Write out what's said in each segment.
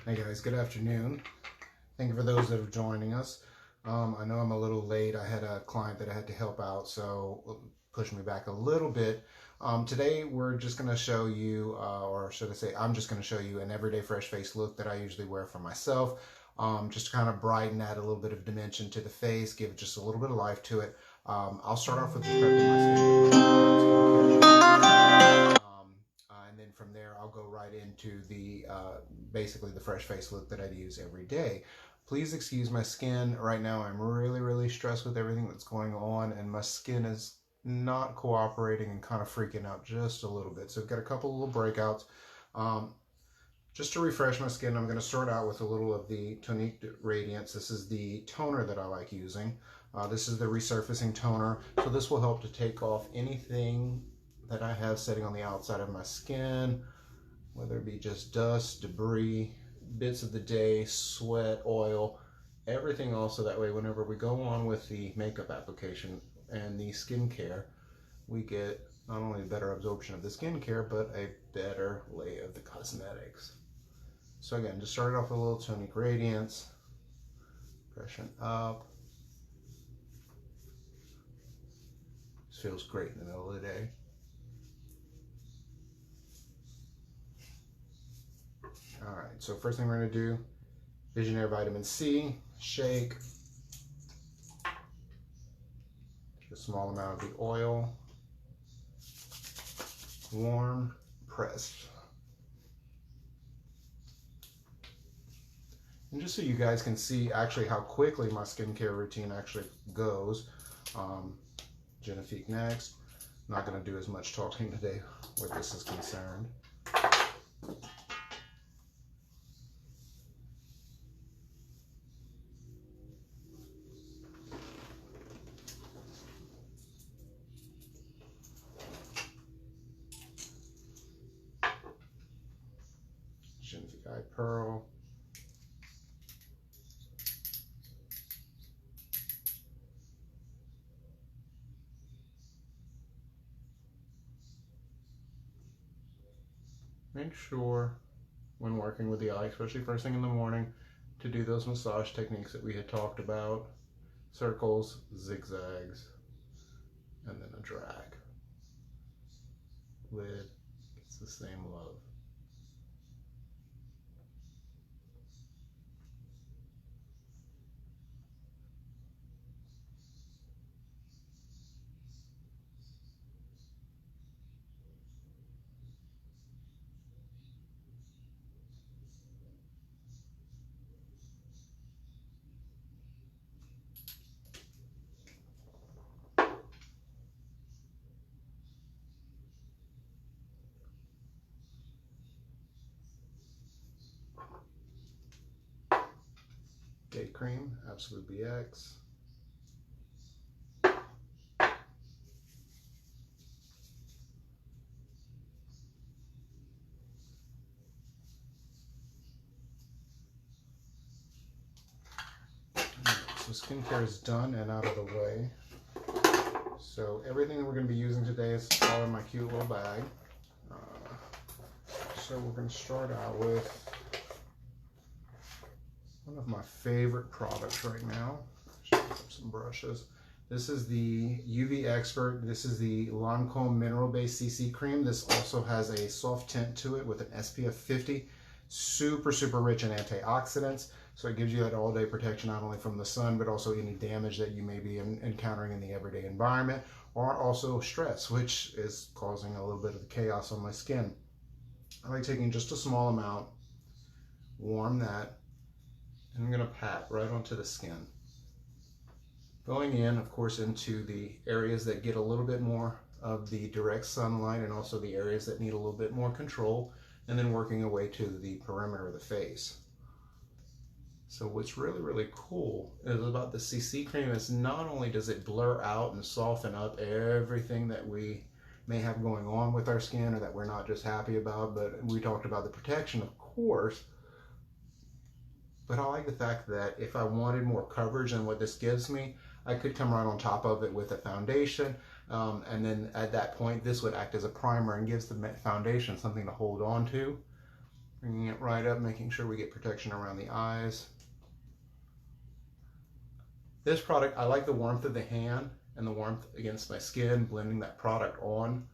Hey guys, good afternoon. Thank you for those that are joining us. I know I'm a little late. I had a client that I had to help out, so push me back a little bit. Today we're just going to show you, or should I say, I'm just going to show you an everyday fresh face look that I usually wear for myself, just to kind of brighten, add a little bit of dimension to the face, give just a little bit of life to it. I'll start off with prepping my skin. And then from there, I'll go right into the basically the fresh face look that I use every day. Please excuse my skin. Right now, I'm really stressed with everything that's going on, and my skin is not cooperating and kind of freaking out just a little bit. So I've got a couple of little breakouts. Just to refresh my skin, I'm going to start out with a little of the Tonique Radiance. This is the toner that I like using. This is the resurfacing toner. So this will help to take off anything that I have sitting on the outside of my skin, whether it be just dust, debris, bits of the day, sweat, oil, everything also. That way, whenever we go on with the makeup application and the skincare, we get not only a better absorption of the skincare, but a better lay of the cosmetics. So again, just started off with a little Tonique Radiance, freshen up. This feels great in the middle of the day. All right, so first thing we're going to do, Visionaire Vitamin C, shake. Take a small amount of the oil, warm, pressed. And just so you guys can see actually how quickly my skincare routine actually goes, Genifique next. I'm not going to do as much talking today where this is concerned. Genifique Eye Pearl. Make sure when working with the eye, especially first thing in the morning, to do those massage techniques that we had talked about. Circles, zigzags, and then a drag. Lid gets the same love. Day cream, Absolute BX. So skincare is done and out of the way. So everything that we're going to be using today is all in my cute little bag. So we're going to start out with one of my favorite products right now. Some brushes. This is the UV Expert. This is the Lancome Mineral Based CC Cream. This also has a soft tint to it with an SPF 50. Super rich in antioxidants. So it gives you that all-day protection, not only from the sun, but also any damage that you may be encountering in the everyday environment, or also stress, which is causing a little bit of chaos on my skin. I like taking just a small amount, warm that, and I'm going to pat right onto the skin. Going in, of course, into the areas that get a little bit more of the direct sunlight, and also the areas that need a little bit more control, and then working away to the perimeter of the face. So what's really cool is about the CC cream is not only does it blur out and soften up everything that we may have going on with our skin or that we're not just happy about, but we talked about the protection, of course. But I like the fact that if I wanted more coverage than what this gives me, I could come right on top of it with a foundation. And then at that point, this would act as a primer and gives the foundation something to hold on to. Bringing it right up, making sure we get protection around the eyes. This product, I like the warmth of the hand and the warmth against my skin, blending that product on.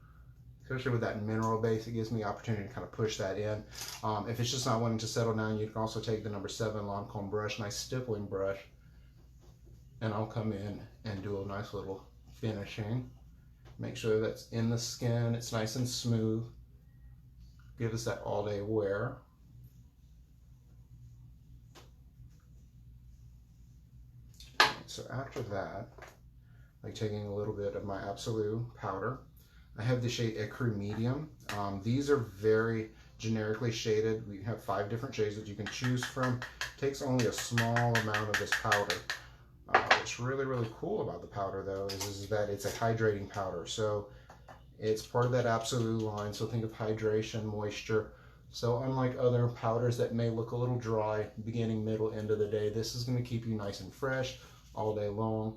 Especially with that mineral base, it gives me the opportunity to kind of push that in. If it's just not wanting to settle down, you can also take the number 7 Lancome brush, nice stippling brush, and I'll come in and do a nice little finishing. Make sure that's in the skin, it's nice and smooth. Give us that all day wear. So after that, like taking a little bit of my Absolu powder, I have the shade Ecru Medium. These are very generically shaded. We have 5 different shades that you can choose from. It takes only a small amount of this powder. What's really, really cool about the powder though is that it's a hydrating powder. So it's part of that Absolu line. So think of hydration, moisture. So unlike other powders that may look a little dry, beginning, middle, end of the day, this is going to keep you nice and fresh all day long.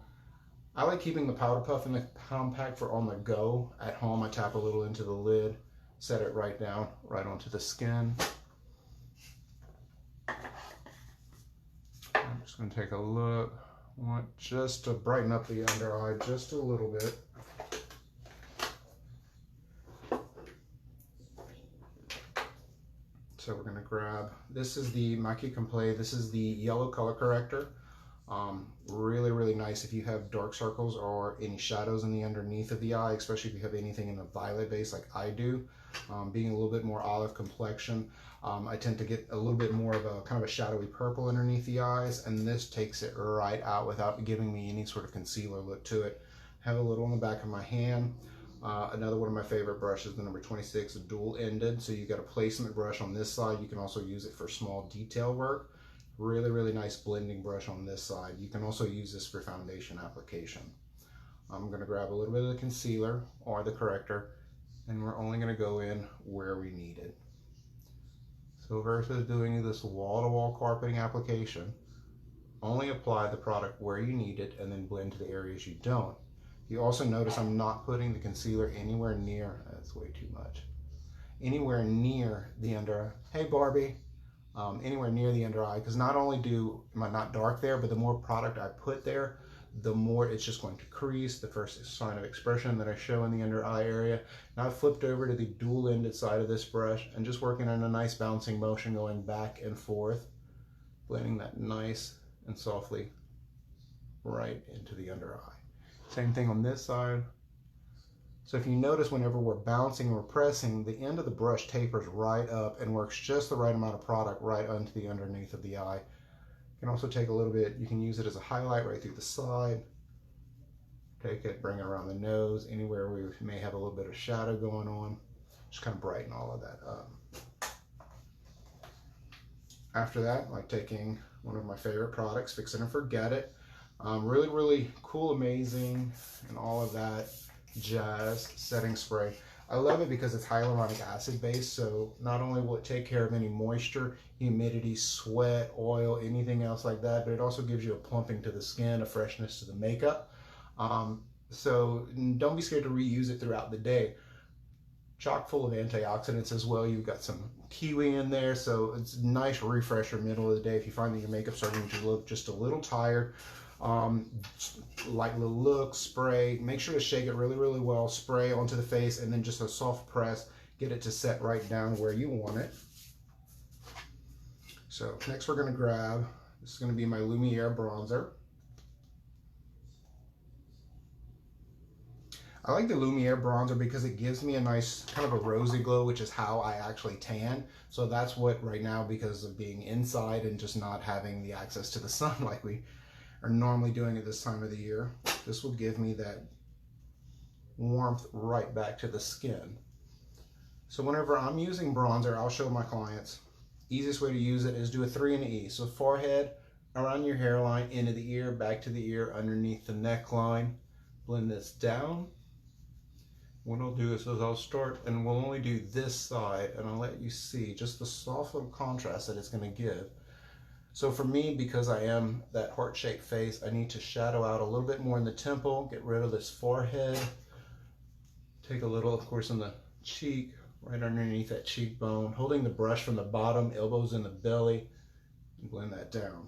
I like keeping the powder puff in the compact for on the go. At home, I tap a little into the lid, set it right down, right onto the skin. I'm just going to take a look. I want just to brighten up the under eye just a little bit. So we're going to grab, this is the Maki Complete, this is the yellow color corrector. Really, really nice if you have dark circles or any shadows in the underneath of the eye, especially if you have anything in a violet base like I do. Being a little bit more olive complexion, I tend to get a little bit more of a kind of a shadowy purple underneath the eyes, and this takes it right out without giving me any sort of concealer look to it. Have a little on the back of my hand. Another one of my favorite brushes, the number 26, dual-ended. So you got a placement brush on this side. You can also use it for small detail work. Really, really nice blending brush on this side. You can also use this for foundation application. I'm going to grab a little bit of the concealer or the corrector, and we're only going to go in where we need it. So versus doing this wall-to-wall carpeting application, only apply the product where you need it and then blend to the areas you don't. You also notice I'm not putting the concealer anywhere near, that's way too much, anywhere near the under eye. Hey Barbie. Anywhere near the under eye, because not only am I not dark there, but the more product I put there, the more it's just going to crease, the first sign of expression that I show in the under eye area. Now I've flipped over to the dual-ended side of this brush and just working on a nice bouncing motion going back and forth, blending that nice and softly right into the under eye. Same thing on this side. So if you notice, whenever we're bouncing or pressing, the end of the brush tapers right up and works just the right amount of product right onto the underneath of the eye. You can also take a little bit, you can use it as a highlight right through the side. Take it, bring it around the nose, anywhere we may have a little bit of shadow going on. Just kind of brighten all of that up. After that, like taking one of my favorite products, Fix It and Forget It. Really, really cool, amazing, and all of that jazz setting spray. I love it because it's hyaluronic acid based, so not only will it take care of any moisture, humidity, sweat, oil, anything else like that, but it also gives you a plumping to the skin, a freshness to the makeup. So don't be scared to reuse it throughout the day. Chock full of antioxidants as well. You've got some kiwi in there, so it's a nice refresher middle of the day if you find that your makeup's starting to look just a little tired. Light little look, spray, make sure to shake it really, really well, spray onto the face, and then just a soft press, get it to set right down where you want it. So next we're going to grab, this is going to be my Lumiere bronzer. I like the Lumiere bronzer because it gives me a nice kind of a rosy glow, which is how I actually tan. So that's what right now, because of being inside and just not having the access to the sun like we are normally doing at this time of the year, this will give me that warmth right back to the skin. So whenever I'm using bronzer, I'll show my clients, easiest way to use it is do a 3 and an E. So forehead, around your hairline, into the ear, back to the ear, underneath the neckline. Blend this down. What I'll do is I'll start, and we'll only do this side, and I'll let you see just the soft little contrast that it's going to give. So for me, because I am that heart-shaped face, I need to shadow out a little bit more in the temple, get rid of this forehead, take a little, of course, in the cheek, right underneath that cheekbone, holding the brush from the bottom, elbows in the belly, and blend that down.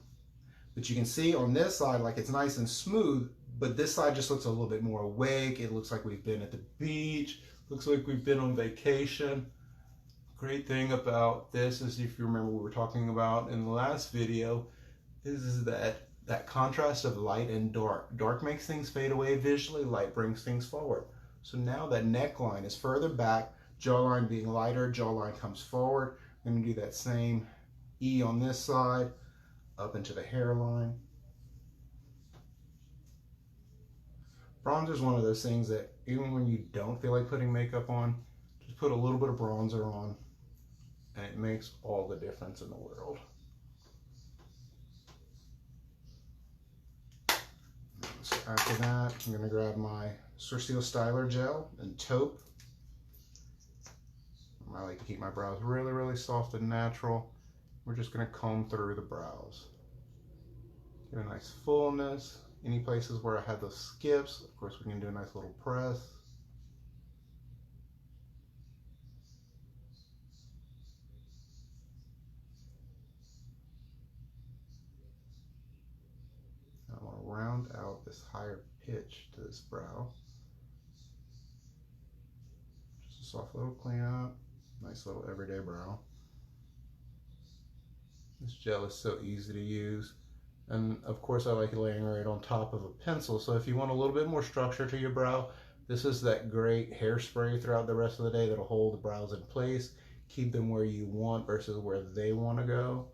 But you can see on this side, like it's nice and smooth, but this side just looks a little bit more awake. It looks like we've been at the beach. Looks like we've been on vacation. Great thing about this is, if you remember what we were talking about in the last video, is that contrast of light and dark. Dark makes things fade away visually, light brings things forward. So now that neckline is further back, jawline being lighter, jawline comes forward. I'm going to do that same E on this side, up into the hairline. Bronzer is one of those things that even when you don't feel like putting makeup on, just put a little bit of bronzer on, and it makes all the difference in the world. So after that, I'm going to grab my Surseal Styler Gel and taupe. I like to keep my brows really, really soft and natural. We're just going to comb through the brows. Get a nice fullness. Any places where I had those skips, of course, we can do a nice little press. I want to round out this higher pitch to this brow. Just a soft little cleanup. Nice little everyday brow. This gel is so easy to use. And of course I like laying right on top of a pencil. So if you want a little bit more structure to your brow, this is that great hairspray throughout the rest of the day that'll hold the brows in place, keep them where you want versus where they want to go.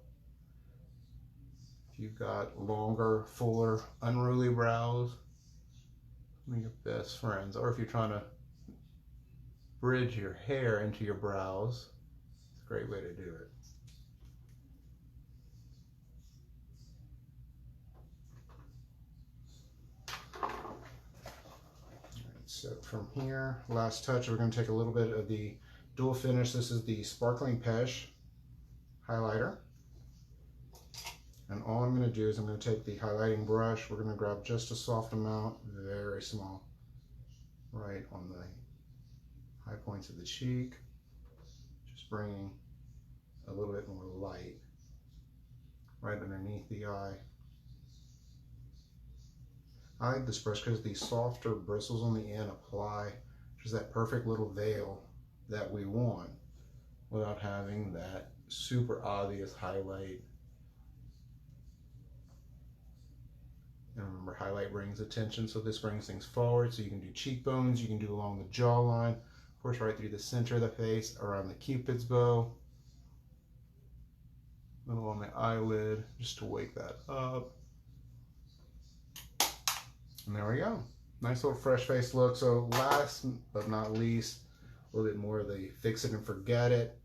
If you've got longer, fuller, unruly brows, one of your best friends. Or if you're trying to bridge your hair into your brows, it's a great way to do it. So from here, last touch, we're going to take a little bit of the dual finish. This is the Sparkling Pesh highlighter. And all I'm going to do is I'm going to take the highlighting brush. We're going to grab just a soft amount, very small, right on the high points of the cheek. Just bringing a little bit more light right underneath the eye. I like this brush because the softer bristles on the end apply just that perfect little veil that we want without having that super obvious highlight. And remember, highlight brings attention, so this brings things forward. So you can do cheekbones, you can do along the jawline, of course right through the center of the face, around the Cupid's bow, a little on the eyelid, just to wake that up. And there we go. Nice little fresh face look. So last but not least, a little bit more of the fix it and forget it.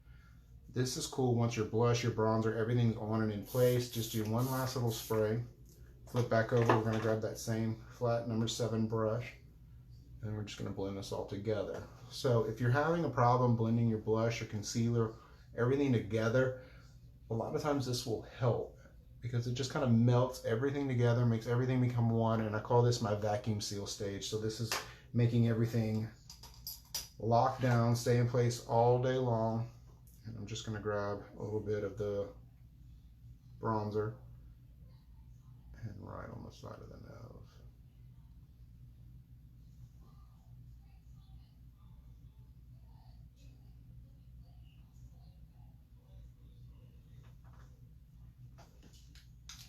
This is cool once your blush, your bronzer, everything's on and in place. Just do one last little spray. Flip back over, we're gonna grab that same flat number 7 brush, and we're just gonna blend this all together. So if you're having a problem blending your blush, your concealer, everything together, a lot of times this will help because it just kind of melts everything together, makes everything become one, and I call this my vacuum seal stage. So this is making everything lock down, stay in place all day long. And I'm just gonna grab a little bit of the bronzer and right on the side of the nose.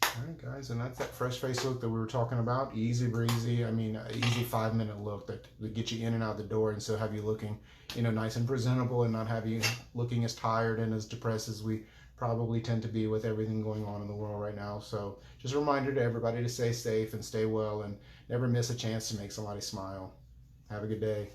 All right, guys, and that's that fresh face look that we were talking about. Easy breezy. I mean, easy 5-minute look that get you in and out the door and still have you looking, you know, nice and presentable, and not have you looking as tired and as depressed as we probably tend to be with everything going on in the world right now. So just a reminder to everybody to stay safe and stay well and never miss a chance to make somebody smile. Have a good day.